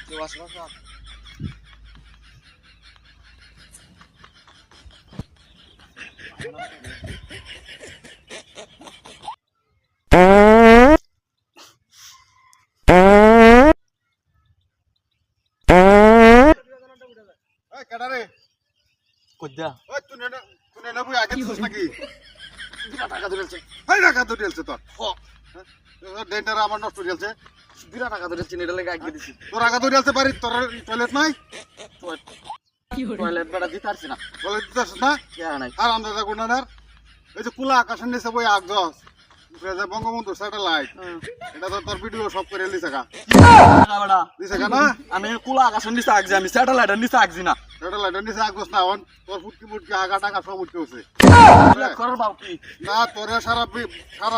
কেউ আসবে না? এই কেডারে কইদা ওই তুই না বই আগে দিছিস নাকি বিরাট টাকা ধরেছে এই টাকা ধরেছে তোর ডেন্টার আমার নষ্ট হয়েছে বিরাট টাকা ধরে চিনি লাগে আগে দিছি তোর আগা ধরেছে বাড়ি তোর টয়লেট নাই টয়লেট বেড়া দিতে পারছি না টয়লেট দিতেছ না কেয়া নাই আর আন্দাজা গুণানার এই যে কুলা আকাশের নিচে বই আগজস বঙ্গবন্ধু স্যাটেলাইট এটা তো তোর ভিডিও সব করে লিছে কা বেড়া দিছে কা না আমি কুলা আকাশের নিচে আগছি আমি স্যাটেলাইটের নিচে আগছি না স্যাটেলাইটের নিচে আগজস না অন তোর ফুটকি আগা টাকা সব উঠতে হচ্ছে ডিলেট করার বাউ কি না তোরে সারা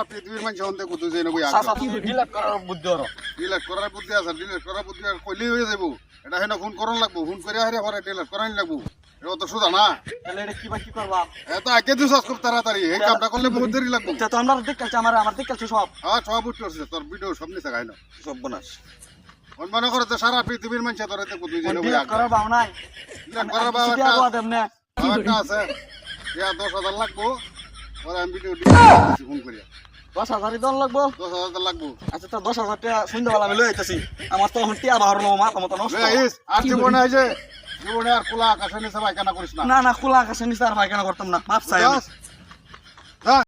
পৃথিবীর মানুষ হন্তে কুতু যে নবই সাসা আগজস তুই ডিলেট করার বুদ্ধি হলো ডিলেট করার বুদ্ধি আছে ডিলেট করার বুদ্ধি আর কইলেই হয়ে যাবো এটা হেন ফোন করন লাগবো ফোন করে হারে পরে ডিলেট করানি লাগবো এটা তো সুদা না তাহলে এটা কি বা কি করবা এত আগে দিস খুব তাড়াতাড়ি এই কামটা করলে বহুত দেরি লাগবো তো আমরা দেখতেছি আমার দেখতেছি সব হ্যাঁ সব উঠতে হচ্ছে তোর ভিডিও সব নিচে খাই না সব বনাস মনে করে তো সারা পৃথিবীর মানুষ তোর এতে কুতু যে নবই ডিলেট করার বাউ নাই ডিলেট করার সিটি আগোয়া দেব না বাবা আছে ইয়া 10,000 লাগবো পরে আমি ভিডিও দিচ্ছি ফোন করিয়া 10,000 দন লাগবো 10,000 লাগবো আচ্ছা তো 10,000 টাকা সন্ধ্যাবেলা আমি লই আইতাছি আমার তো এখন টিয়া বাহার নো মাথা মতো নষ্ট আর জীবনে আছে জীবনে আর খোলা আকাশে নিচে পায়খানা করিস না না না খোলা আকাশের নিচে আর পায়খানা করতাম না মাপ চাই আমি।